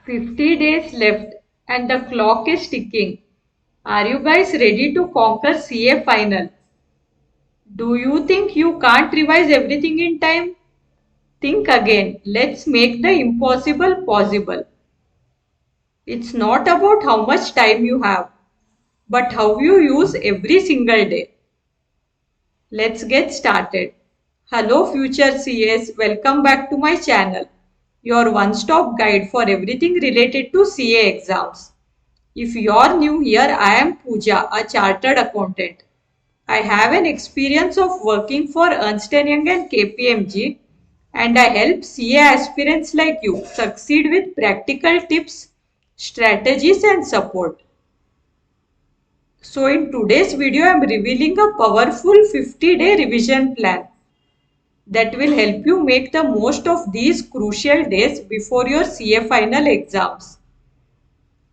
50 days left and the clock is ticking. Are you guys ready to conquer CA final? Do you think you can't revise everything in time? Think again. Let's make the impossible possible. It's not about how much time you have, but how you use every single day. Let's get started. Hello future CAs, welcome back to my channel, your one-stop guide for everything related to CA exams. If you're new here, I am Pooja, a chartered accountant. I have an experience of working for Ernst & Young and KPMG, and I help CA aspirants like you succeed with practical tips, strategies and support. So in today's video, I am revealing a powerful 50-day revision plan that will help you make the most of these crucial days before your CA final exams.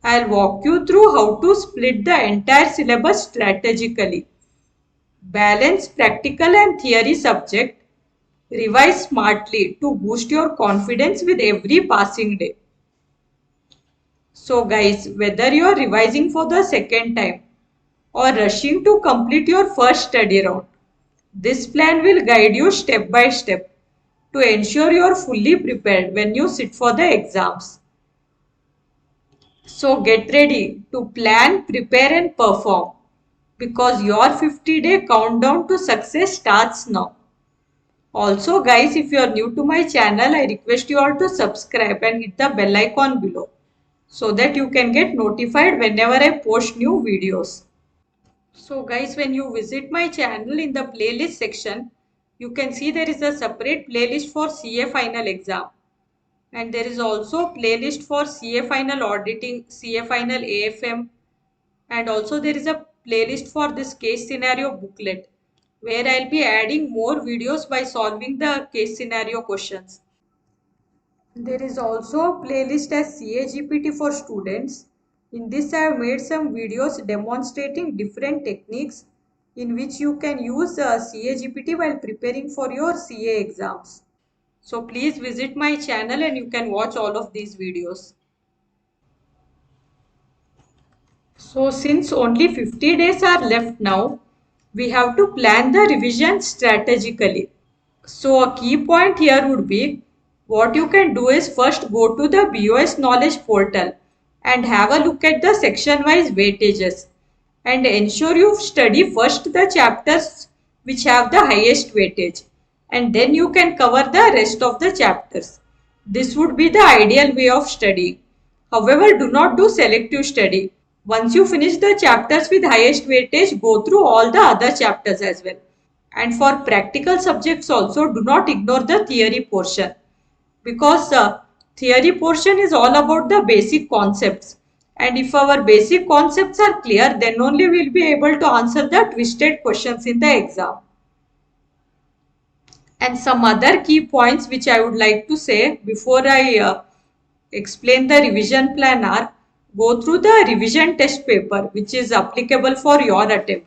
I'll walk you through how to split the entire syllabus strategically, balance practical and theory subject, revise smartly to boost your confidence with every passing day. So guys, whether you are revising for the second time or rushing to complete your first study round, this plan will guide you step by step to ensure you are fully prepared when you sit for the exams. So get ready to plan, prepare and perform because your 50-day countdown to success starts now. Also guys, if you are new to my channel, I request you all to subscribe and hit the bell icon below so that you can get notified whenever I post new videos. So guys, when you visit my channel in the playlist section, you can see there is a separate playlist for CA final exam. And there is also playlist for CA final auditing, CA final AFM, and also there is a playlist for this case scenario booklet where I'll be adding more videos by solving the case scenario questions. There is also a playlist as CA GPT for students. In this I have made some videos demonstrating different techniques in which you can use CA GPT while preparing for your CA exams. So please visit my channel and you can watch all of these videos. So since only 50 days are left now, we have to plan the revision strategically. So a key point here would be what you can do is first go to the BOS knowledge portal and have a look at the section wise weightages and ensure you study first the chapters which have the highest weightage and then you can cover the rest of the chapters. This would be the ideal way of studying. However, do not do selective study. Once you finish the chapters with highest weightage, go through all the other chapters as well. And for practical subjects also, do not ignore the theory portion because theory portion is all about the basic concepts. And if our basic concepts are clear, then only we will be able to answer the twisted questions in the exam. And some other key points which I would like to say before I explain the revision plan are go through the revision test paper which is applicable for your attempt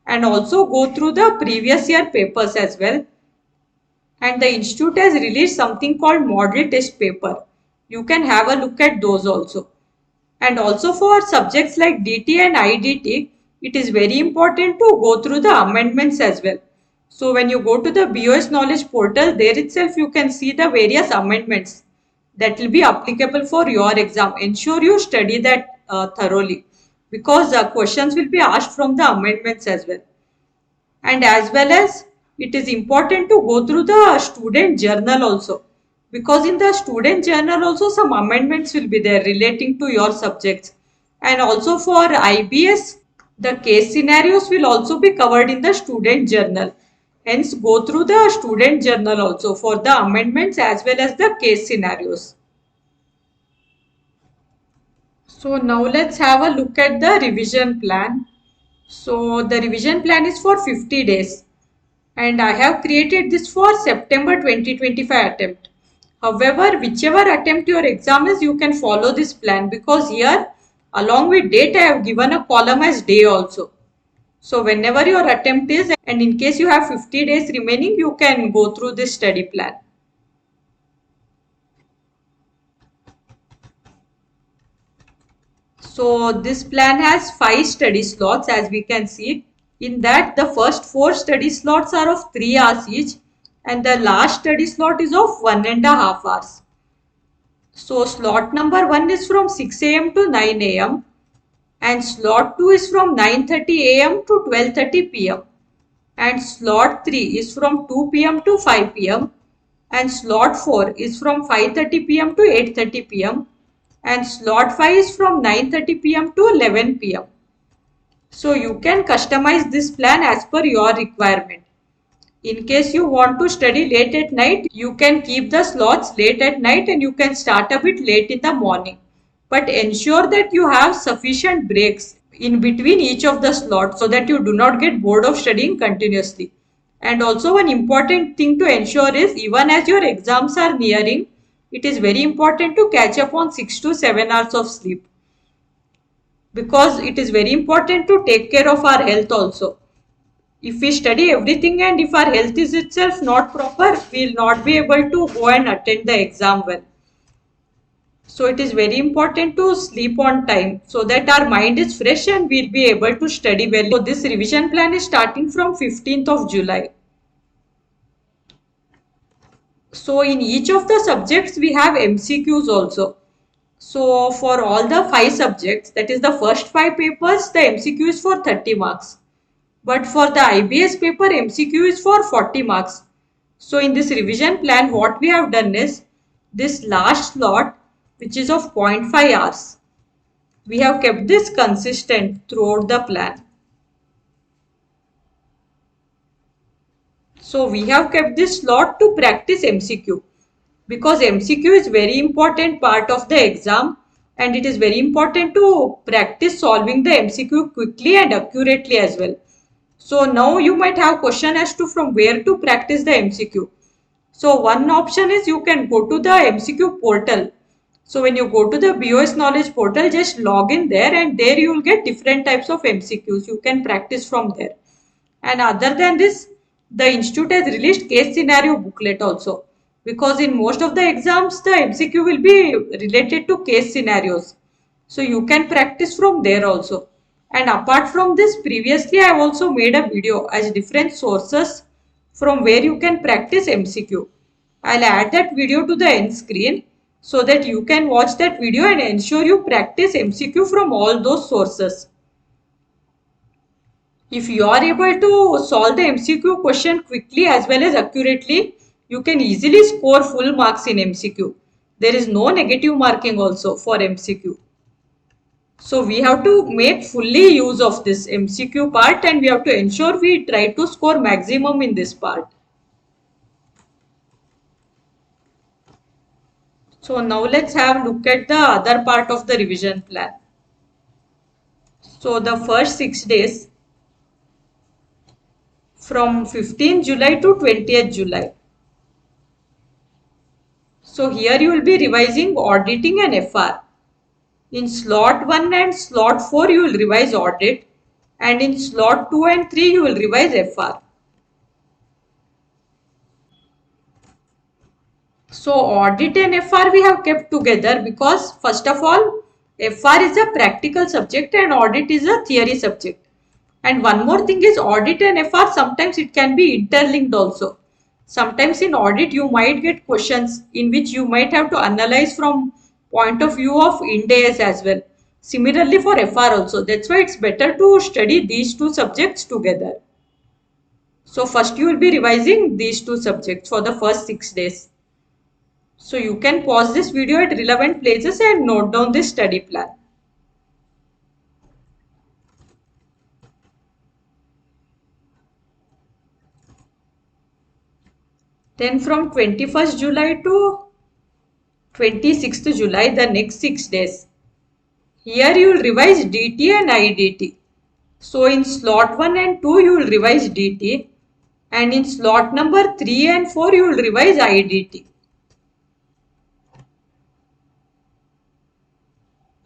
and also go through the previous year papers as well. And the institute has released something called model test paper. You can have a look at those also. And also for subjects like DT and IDT, it is very important to go through the amendments as well. So when you go to the BOS knowledge portal, there itself you can see the various amendments that will be applicable for your exam. Ensure you study that thoroughly because questions will be asked from the amendments as well. And as well as it is important to go through the student journal also because in the student journal also some amendments will be there relating to your subjects. And also for IBS, the case scenarios will also be covered in the student journal. Hence go through the student journal also for the amendments as well as the case scenarios. So now let's have a look at the revision plan. So the revision plan is for 50 days and I have created this for September 2025 attempt. However, whichever attempt your exam is, you can follow this plan because here along with date I have given a column as day also. So whenever your attempt is and in case you have 50 days remaining, you can go through this study plan. So this plan has 5 study slots as we can see. In that the first 4 study slots are of 3 hours each and the last study slot is of 1.5 hours. So slot number 1 is from 6 a.m. to 9 a.m. and slot 2 is from 9:30 a.m. to 12:30 p.m. and slot 3 is from 2 p.m. to 5 p.m. and slot 4 is from 5:30 p.m. to 8:30 p.m. and slot 5 is from 9:30 p.m. to 11 p.m. So you can customize this plan as per your requirement. In case you want to study late at night, you can keep the slots late at night and you can start a bit late in the morning. But ensure that you have sufficient breaks in between each of the slots so that you do not get bored of studying continuously. And also one important thing to ensure is even as your exams are nearing, it is very important to catch up on 6 to 7 hours of sleep because it is very important to take care of our health also. If we study everything and if our health is itself not proper, we will not be able to go and attend the exam well. So it is very important to sleep on time so that our mind is fresh and we'll be able to study well. So this revision plan is starting from 15th of July. So in each of the subjects we have MCQs also. So for all the 5 subjects, that is the first 5 papers, the MCQ is for 30 marks. But for the IBS paper, MCQ is for 40 marks. So in this revision plan, what we have done is this last slot, which is of 0.5 hours, we have kept this consistent throughout the plan. So we have kept this slot to practice MCQ because MCQ is very important part of the exam and it is very important to practice solving the MCQ quickly and accurately as well. So now you might have question as to from where to practice the MCQ. So one option is you can go to the MCQ portal. So when you go to the BOS knowledge portal, just log in there and there you will get different types of MCQs. You can practice from there. And other than this, the institute has released case scenario booklet also. Because in most of the exams, the MCQ will be related to case scenarios. So you can practice from there also. And apart from this, previously I have also made a video as different sources from where you can practice MCQ. I'll add that video to the end screen so that you can watch that video and ensure you practice MCQ from all those sources. If you are able to solve the MCQ question quickly as well as accurately, you can easily score full marks in MCQ. There is no negative marking also for MCQ. So we have to make fully use of this MCQ part and we have to ensure we try to score maximum in this part. So now let's have a look at the other part of the revision plan. So the first 6 days from 15th July to 20th July. So here you will be revising auditing and FR. In slot 1 and slot 4 you will revise audit and in slot 2 and 3 you will revise FR. So audit and FR we have kept together because first of all FR is a practical subject and audit is a theory subject. And one more thing is audit and FR sometimes it can be interlinked also. Sometimes in audit you might get questions in which you might have to analyze from point of view of Ind AS as well. Similarly for FR also. That's why it's better to study these two subjects together. So first you will be revising these two subjects for the first 6 days. So you can pause this video at relevant places and note down this study plan. Then from 21st July to 26th July, the next 6 days. Here you will revise DT and IDT. So in slot 1 and 2 you will revise DT and in slot number 3 and 4 you will revise IDT.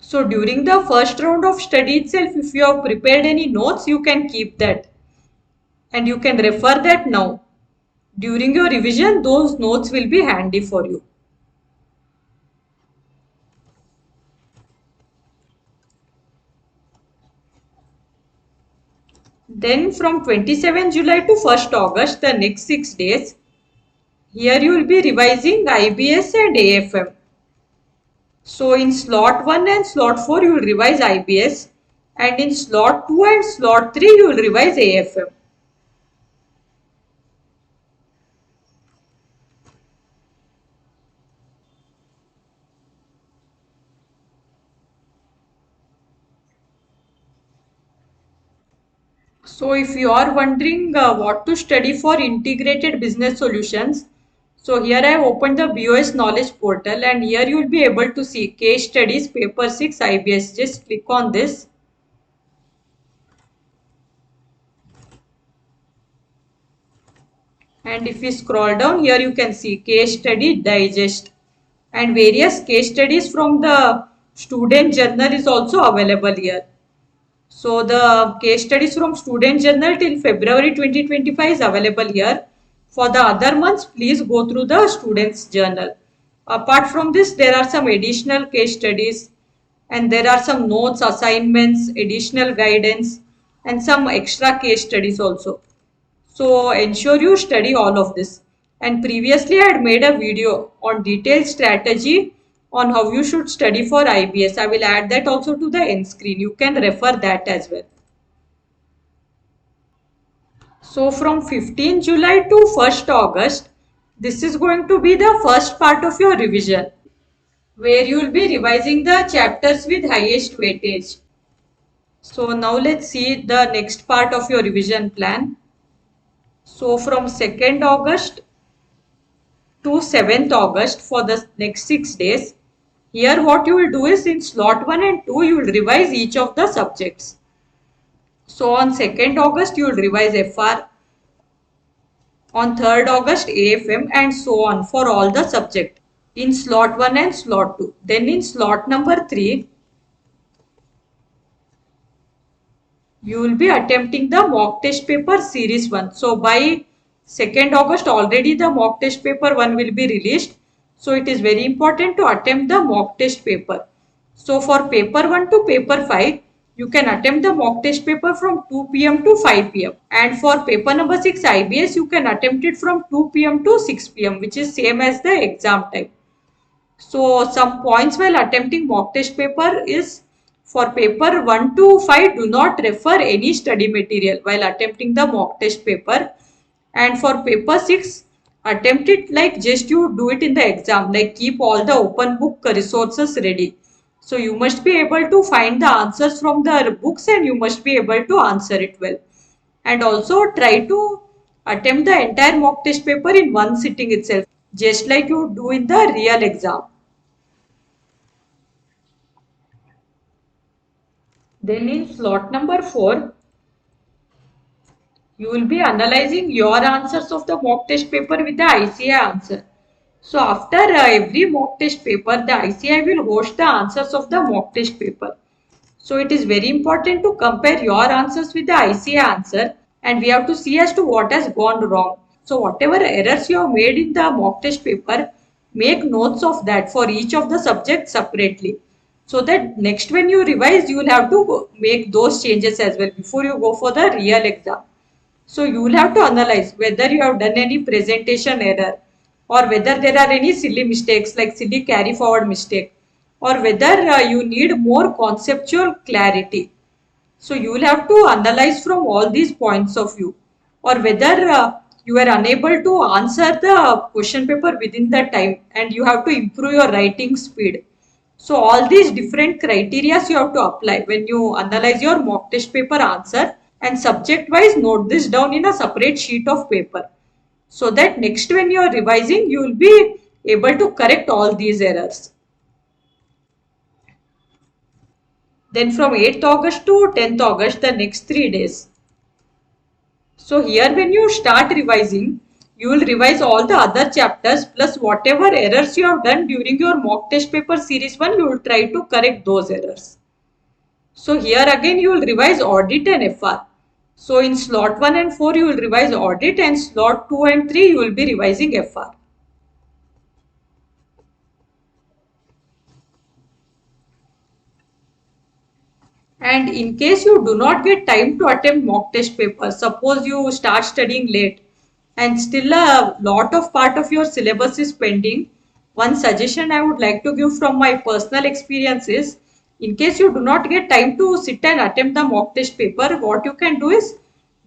So during the first round of study itself, if you have prepared any notes, you can keep that and you can refer that now. During your revision, those notes will be handy for you. Then from 27 July to 1st August, the next 6 days, here you will be revising IBS and AFM. So in slot 1 and slot 4 you will revise IBS, and in slot 2 and slot 3 you will revise AFM. So if you are wondering what to study for integrated business solutions, so here I have opened the BOS knowledge portal, and here you will be able to see case studies paper 6 IBS. Just click on this. And if we scroll down, here you can see case study digest, and various case studies from the student journal is also available here. So the case studies from student journal till February 2025 is available here. For the other months, please go through the students journal. Apart from this, there are some additional case studies, and there are some notes, assignments, additional guidance, and some extra case studies also. So ensure you study all of this. And previously I had made a video on detailed strategy on how you should study for IBS. I will add that also to the end screen. You can refer that as well. So from 15 July to 1st August, this is going to be the first part of your revision, where you will be revising the chapters with highest weightage. So now let's see the next part of your revision plan. So from 2nd August to 7th August for the next 6 days. Here what you will do is in slot 1 and 2 you will revise each of the subjects. So on 2nd August you will revise FR, on 3rd August AFM, and so on for all the subjects in slot 1 and slot 2. Then in slot number 3 you will be attempting the mock test paper series 1. So by 2nd August already the mock test paper 1 will be released. So it is very important to attempt the mock test paper. So for paper 1 to paper 5, you can attempt the mock test paper from 2 p.m. to 5 p.m. And for paper number 6 IBS, you can attempt it from 2 p.m. to 6 p.m. which is same as the exam time. So some points while attempting mock test paper is, for paper 1 to 5, do not refer any study material while attempting the mock test paper. And for paper 6, attempt it like just you do it in the exam, like keep all the open book resources ready. So you must be able to find the answers from the books and you must be able to answer it well. And also try to attempt the entire mock test paper in one sitting itself, just like you do in the real exam. Then in slot number 4, you will be analyzing your answers of the mock test paper with the ICI answer. So after every mock test paper, the ICI will host the answers of the mock test paper. So it is very important to compare your answers with the ICI answer, and we have to see as to what has gone wrong. So whatever errors you have made in the mock test paper, make notes of that for each of the subjects separately. So that next when you revise, you will have to make those changes as well before you go for the real exam. So you will have to analyze whether you have done any presentation error, or whether there are any silly mistakes like silly carry forward mistake, or whether you need more conceptual clarity. So you will have to analyze from all these points of view, or whether you are unable to answer the question paper within the time and you have to improve your writing speed. So all these different criteria you have to apply when you analyze your mock test paper answer, and subject wise note this down in a separate sheet of paper, so that next when you are revising you will be able to correct all these errors. Then from 8th August to 10th August, the next 3 days. So here when you start revising, you will revise all the other chapters plus whatever errors you have done during your mock test paper series 1, you will try to correct those errors. So here again you will revise audit and FR. So in slot 1 and 4 you will revise audit, and slot 2 and 3 you will be revising FR. And in case you do not get time to attempt mock test paper, suppose you start studying late and still a lot of part of your syllabus is pending, one suggestion I would like to give from my personal experience is, in case you do not get time to sit and attempt the mock test paper, what you can do is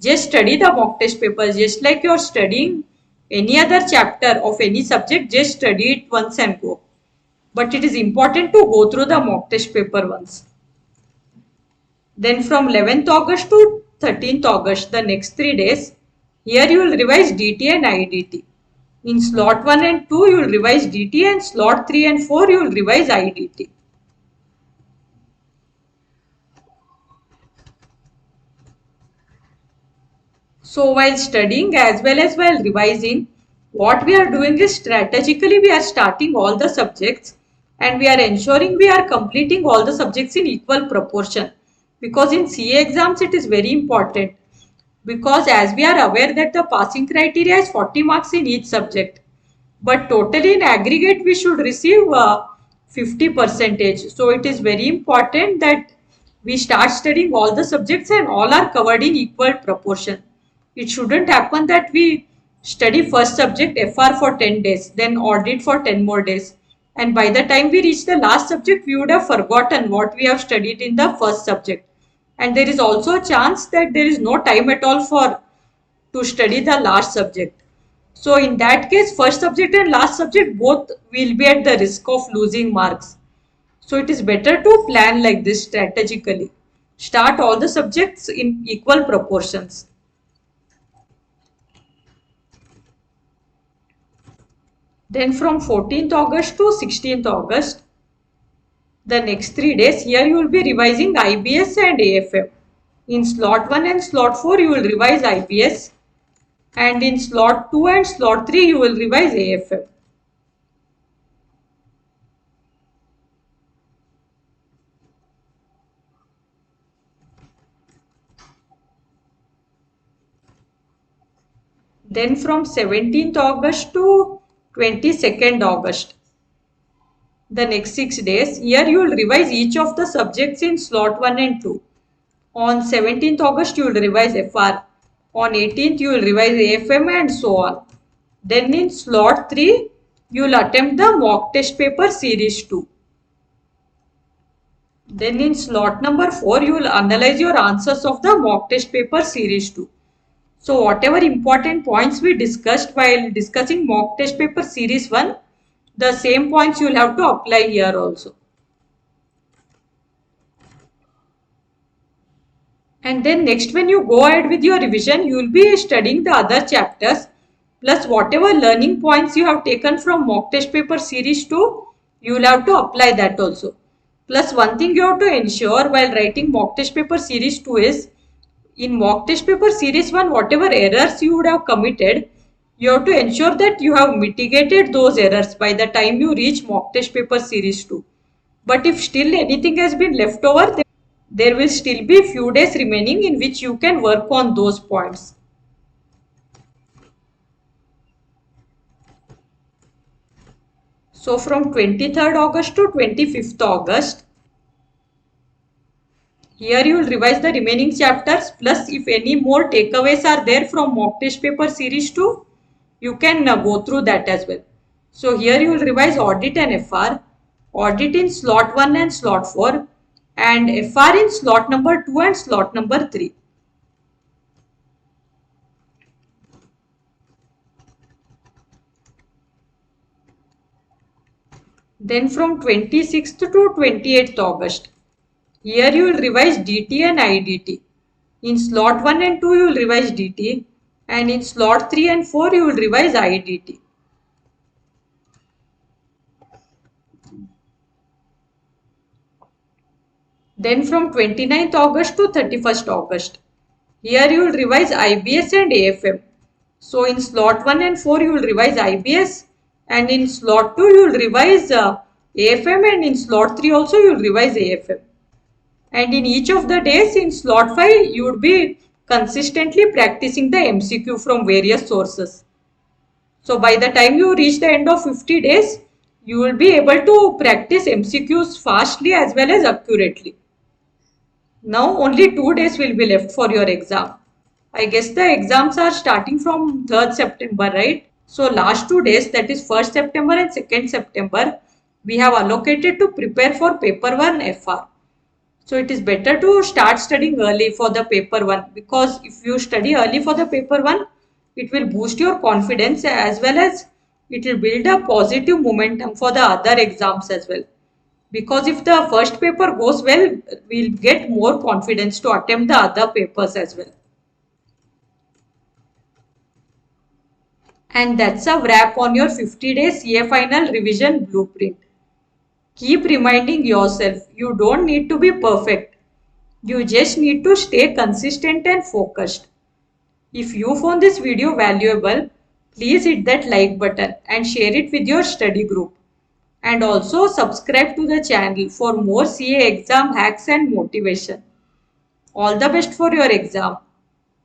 just study the mock test paper just like you're studying any other chapter of any subject, just study it once and go. But it is important to go through the mock test paper once. Then from 11th August to 13th August, the next 3 days, here you will revise DT and IDT. In slot 1 and 2, you will revise DT, and slot 3 and 4, you will revise IDT. So while studying as well as while revising, what we are doing is strategically we are starting all the subjects and we are ensuring we are completing all the subjects in equal proportion. Because in CA exams it is very important, because as we are aware that the passing criteria is 40 marks in each subject, but totally in aggregate we should receive 50 percentage. So it is very important that we start studying all the subjects and all are covered in equal proportion. It shouldn't happen that we study first subject FR for 10 days, then audit for 10 more days, and by the time we reach the last subject we would have forgotten what we have studied in the first subject. And there is also a chance that there is no time at all for to study the last subject. So in that case, first subject and last subject both will be at the risk of losing marks. So it is better to plan like this strategically. Start all the subjects in equal proportions. Then from 14th August to 16th August, the next 3 days, here you will be revising IBS and AFM. In slot 1 and slot 4, you will revise IBS, and in slot 2 and slot 3, you will revise AFM. Then from 17th August to 22nd August, the next 6 days, here you will revise each of the subjects in slot 1 and 2. On 17th August, you will revise FR. On 18th, you will revise AFM and so on. Then in slot 3, you will attempt the mock test paper series 2. Then in slot number 4, you will analyze your answers of the mock test paper series 2. So whatever important points we discussed while discussing mock test paper series 1, the same points you will have to apply here also. And then next, when you go ahead with your revision, you will be studying the other chapters plus whatever learning points you have taken from mock test paper series 2, you will have to apply that also. Plus one thing you have to ensure while writing mock test paper series 2 is, in mock test paper series 1, whatever errors you would have committed, you have to ensure that you have mitigated those errors by the time you reach mock test paper series 2. But if still anything has been left over, there will still be few days remaining in which you can work on those points. So from 23rd August to 25th August, here you will revise the remaining chapters, plus if any more takeaways are there from mock test paper series 2, you can go through that as well. So here you will revise audit and FR, audit in slot 1 and slot 4, and FR in slot number 2 and slot number 3. Then from 26th to 28th August, here you will revise DT and IDT. In slot 1 and 2 you will revise DT, and in slot 3 and 4 you will revise IDT. Then from 29th August to 31st August, here you will revise IBS and AFM. So in slot 1 and 4 you will revise IBS, and in slot 2 you will revise AFM, and in slot 3 also you will revise AFM. And in each of the days in slot 5 you would be consistently practicing the MCQ from various sources. So by the time you reach the end of 50 days, you will be able to practice MCQs fastly as well as accurately. Now only 2 days will be left for your exam. I guess the exams are starting from 3rd September, right? So last 2 days, that is 1st September and 2nd September, we have allocated to prepare for paper 1 FR. So it is better to start studying early for the paper 1, because if you study early for the paper 1, it will boost your confidence as well as it will build a positive momentum for the other exams as well. Because if the first paper goes well, we'll get more confidence to attempt the other papers as well. And that's a wrap on your 50-day CA final revision blueprint. Keep reminding yourself you don't need to be perfect. You just need to stay consistent and focused. If you found this video valuable, please hit that like button and share it with your study group. And also subscribe to the channel for more CA exam hacks and motivation. All the best for your exam.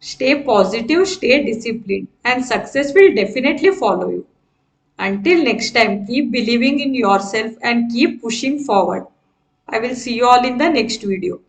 Stay positive, stay disciplined, and success will definitely follow you. Until next time, keep believing in yourself and keep pushing forward. I will see you all in the next video.